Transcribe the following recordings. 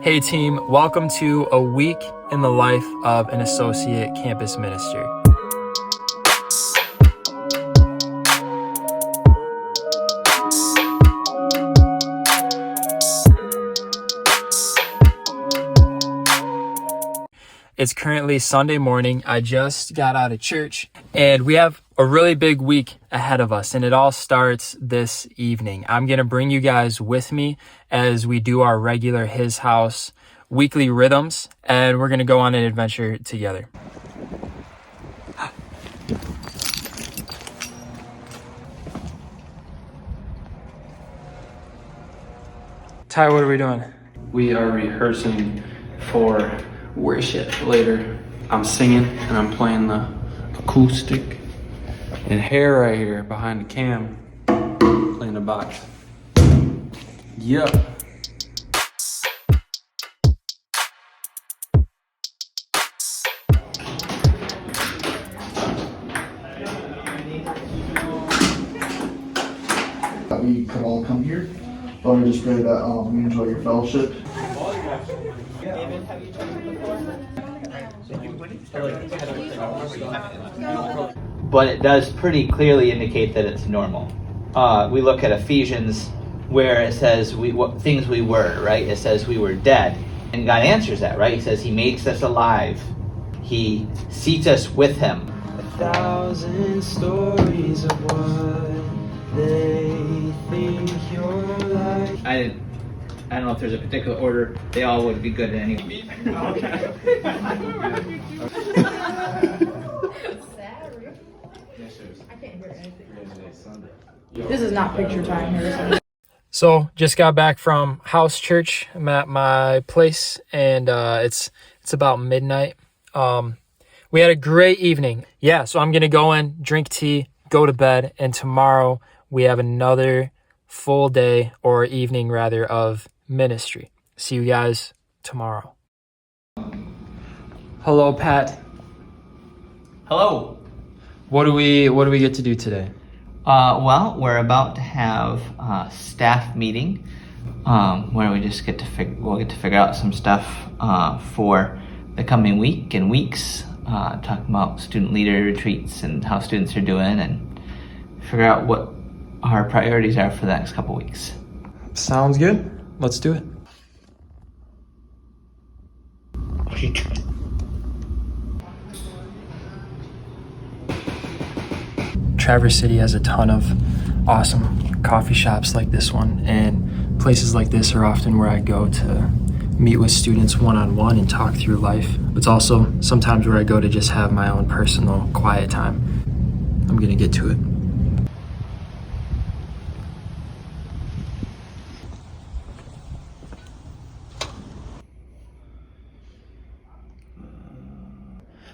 Hey team, welcome to a week in the life of an associate campus minister. It's currently Sunday morning. I just got out of church and we have a really big week ahead of us, and it all starts this evening. I'm going to bring you guys with me as we do our regular His House weekly rhythms, and we're going to go on an adventure together. Ty, what are we doing? We are rehearsing for worship later. I'm singing and I'm playing the acoustic. And Hair right here behind the cam playing the box. Yup. That we could all come here. Lord, I just pray that we enjoy your fellowship. But it does pretty clearly indicate that it's normal. We look at Ephesians where it says what things we were, right? It says we were dead. And God answers that, right? He says he makes us alive. He seats us with him. 1,000 stories of what they think you're like. I don't know if there's a particular order. They all would be good in any. This is not picture time, Harrison. So just got back from house church. I'm at my place and it's about midnight. We had a great evening. Yeah, so I'm going to go in, drink tea, go to bed, and tomorrow we have another full day, or evening rather, of ministry. See you guys tomorrow. Hello, Pat. Hello. What do we get to do today? Well, we're about to have a staff meeting where we just get to figure out some stuff for the coming week and weeks. Talking about student leader retreats and how students are doing, and figure out what our priorities are for the next couple weeks. Sounds good. Let's do it. Traverse City has a ton of awesome coffee shops like this one, and places like this are often where I go to meet with students one-on-one and talk through life. It's also sometimes where I go to just have my own personal quiet time. I'm gonna get to it.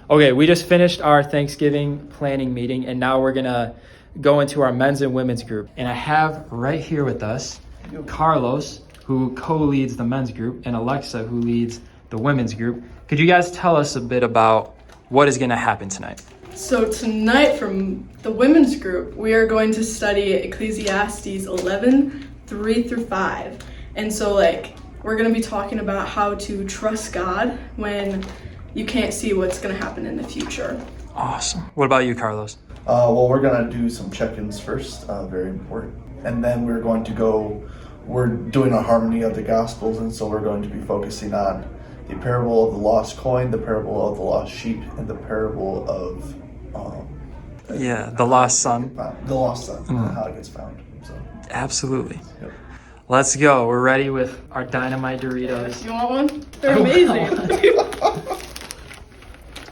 Okay, we just finished our Thanksgiving planning meeting, and now we're gonna go into our men's and women's group. And I have right here with us Carlos, who co-leads the men's group, and Alexa, who leads the women's group. Could you guys tell us a bit about what is gonna happen tonight? So tonight from the women's group, we are going to study Ecclesiastes 11, 3 through 5. And so we're gonna be talking about how to trust God when you can't see what's gonna happen in the future. Awesome. What about you, Carlos? Well, we're gonna do some check-ins first, very important. And then we're doing a harmony of the Gospels, and so we're going to be focusing on the parable of the lost coin, the parable of the lost sheep, and the parable of the lost son. The lost son, and how it gets found. So. Absolutely. Yep. Let's go. We're ready with our dynamite Doritos. You want one? They're amazing.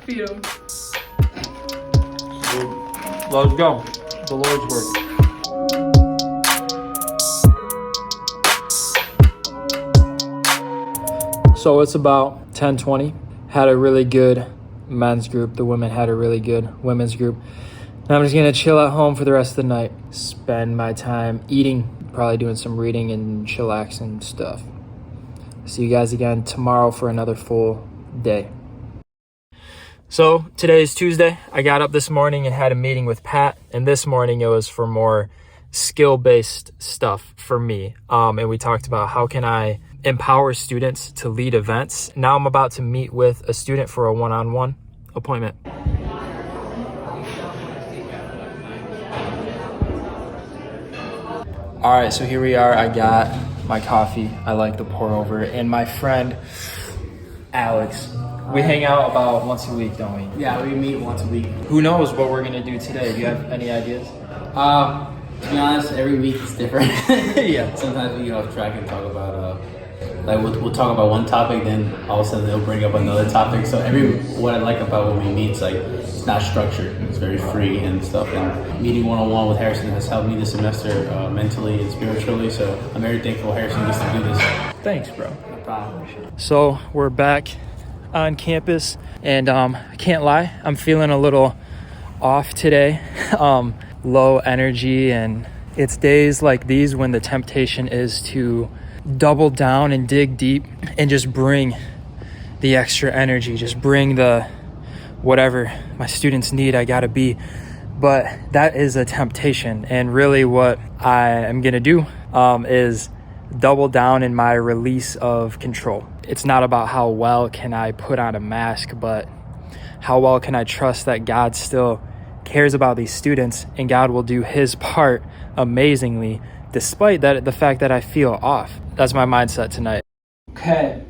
Feed them. Let's go. The Lord's work. So it's about 10:20. Had a really good men's group. The women had a really good women's group. Now I'm just gonna chill at home for the rest of the night. Spend my time eating, probably doing some reading and chillaxing stuff. See you guys again tomorrow for another full day. So today is Tuesday. I got up this morning and had a meeting with Pat, and this morning it was for more skill-based stuff for me. And we talked about how can I empower students to lead events. Now I'm about to meet with a student for a one-on-one appointment. All right, so here we are. I got my coffee. I like the pour over. And my friend, Alex. We hang out about once a week, don't we? Yeah, we meet once a week. Who knows what we're gonna do today? Do you have any ideas? To be honest, every week is different. Yeah. Sometimes we get off track and talk about like we'll talk about one topic, then all of a sudden they'll bring up another topic. So what I like about when we meet is like it's not structured. It's very free and stuff. And meeting one-on-one with Harrison has helped me this semester mentally and spiritually. So I'm very thankful Harrison gets to do this. Thanks, bro. No problem. So we're back on campus, and I can't lie, I'm feeling a little off today. Low energy, and it's days like these when the temptation is to double down and dig deep and just bring the extra energy, just bring the whatever my students need, I gotta be. But that is a temptation, and really what I am gonna do is double down in my release of control. It's not about how well can I put on a mask, but how well can I trust that God still cares about these students, and God will do his part amazingly despite the fact that I feel off. That's my mindset tonight. Okay,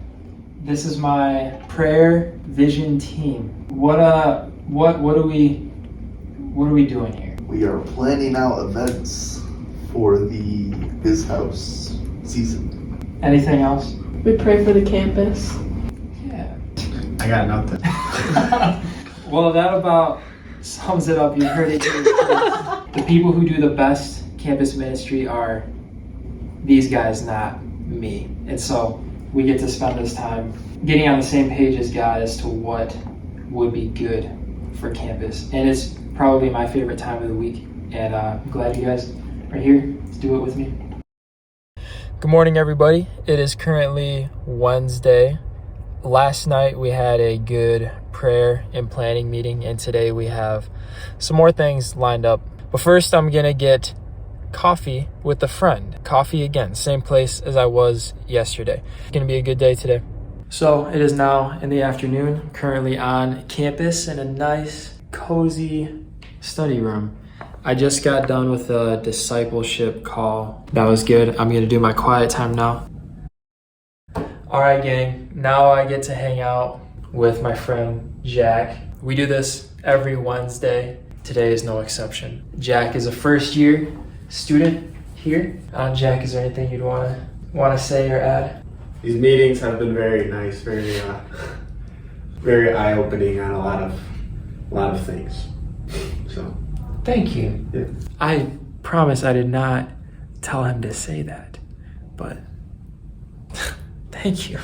this is my prayer vision team. What are we doing here? We are planning out events for the Biz House season. Anything else? We pray for the campus. Yeah. I got nothing. Well, that about sums it up. You heard it here. The people who do the best campus ministry are these guys, not me. And so we get to spend this time getting on the same page as God as to what would be good for campus. And it's probably my favorite time of the week. And I'm glad you guys are here to do it with me. Good morning, everybody. It is currently Wednesday. Last night we had a good prayer and planning meeting, and today we have some more things lined up. But first I'm gonna get coffee with a friend. Coffee again, same place as I was yesterday. It's gonna be a good day today. So it is now in the afternoon, currently on campus in a nice, cozy study room. I just got done with a discipleship call. That was good. I'm gonna do my quiet time now. All right, gang, now I get to hang out with my friend Jack. We do this every Wednesday. Today is no exception. Jack is a first year student here. Jack, is there anything you'd want to say or add? These meetings have been very nice, very eye-opening on a lot of things. So, Thank you. yeah. I promise I did not tell him to say that, but thank you.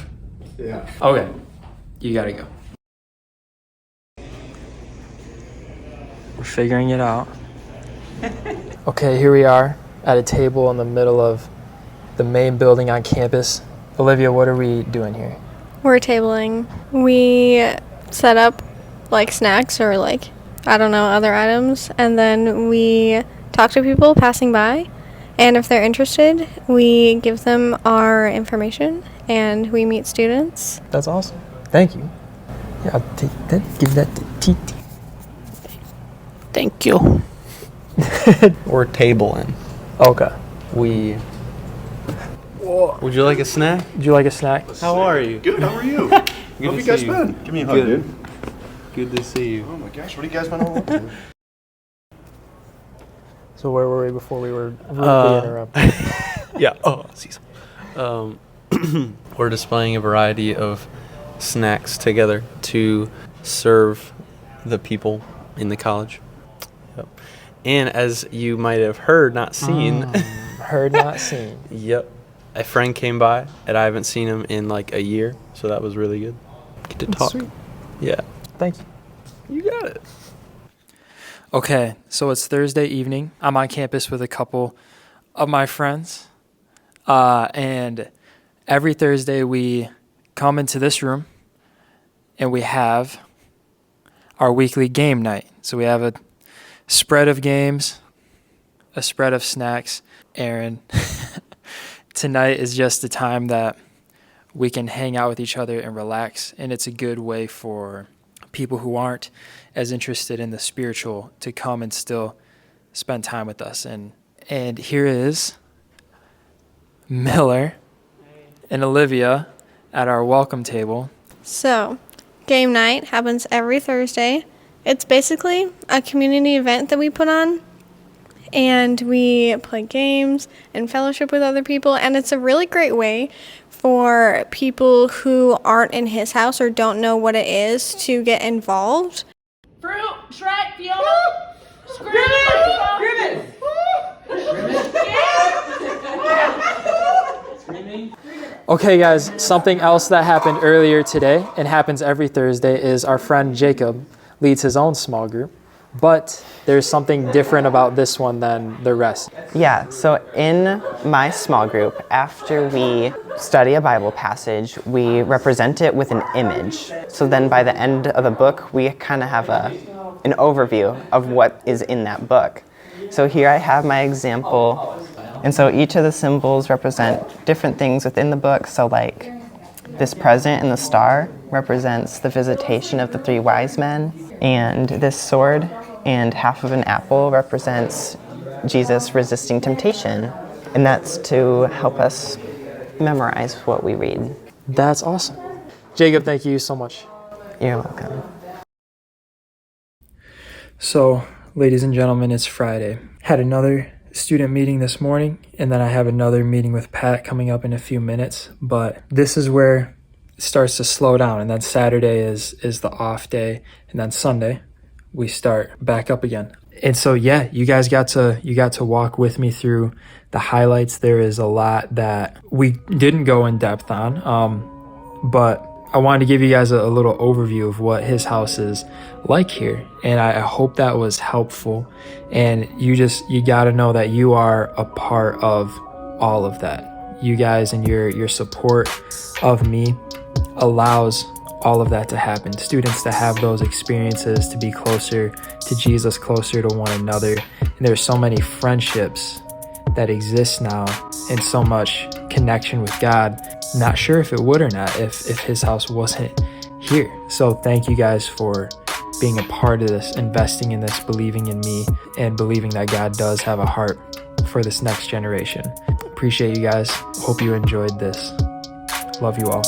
Yeah. Okay, you gotta go. We're figuring it out. Okay, here we are at a table in the middle of the main building on campus. Olivia, what are we doing here? We're tabling. We set up like snacks or like, I don't know, other items, and then we talk to people passing by, and if they're interested, we give them our information and we meet students. That's awesome. Thank you. Yeah, I'll take that. Give that to Titi. Thank you. We're tabling. Okay. Would you like a snack? Would you like a snack? How are you? Good, how are you? Good How have to you guys see you. been? Give me a hug, Good. dude. Good to see you. Oh my gosh, what have you guys been all up to? So where were we before we were rudely interrupted? Yeah. Oh, Cecil. We're displaying a variety of snacks together to serve the people in the college. Yep. And as you might have heard, not seen, Heard, not seen. yep, a friend came by and I haven't seen him in like a year, so that was really good. Get to talk. Sweet. Yeah. Thank you. You got it. Okay, so it's Thursday evening. I'm on campus with a couple of my friends. And every Thursday we come into this room and we have our weekly game night. So we have a spread of games, a spread of snacks. Aaron, tonight is just the time that we can hang out with each other and relax. And it's a good way for people who aren't as interested in the spiritual to come and still spend time with us. And here is Miller and Olivia at our welcome table. So, game night happens every Thursday. It's basically a community event that we put on, and we play games and fellowship with other people, and it's a really great way for people who aren't in his house or don't know what it is to get involved. Fruit, Shrek, Fiona, Grimace. Okay, guys, something else that happened earlier today and happens every Thursday is our friend Jacob leads his own small group, but there's something different about this one than the rest. Yeah, so in my small group, after we study a Bible passage, we represent it with an image. So then by the end of the book, we kind of have an overview of what is in that book. So here I have my example, and so each of the symbols represent different things within the book. So like this present and the star represents the visitation of the 3 wise men, and this sword and half of an apple represents Jesus resisting temptation, and that's to help us memorize what we read. That's awesome. Jacob, thank you so much. You're welcome. So, ladies and gentlemen, it's Friday. Had another student meeting this morning, and then I have another meeting with Pat coming up in a few minutes, but this is where it starts to slow down, and then Saturday is the off day, and then Sunday we start back up again. And so yeah, you guys got to walk with me through the highlights. There is a lot that we didn't go in depth on, but I wanted to give you guys a little overview of what his house is like here, and I hope that was helpful. And you got to know that you are a part of all of that. You guys and your support of me allows all of that to happen. Students to have those experiences, to be closer to Jesus, closer to one another. And there's so many friendships that exist now and so much connection with God. Not sure if it would or not if his house wasn't here. So thank you guys for being a part of this, investing in this, believing in me, and believing that God does have a heart for this next generation. Appreciate you guys. Hope you enjoyed this. Love you all.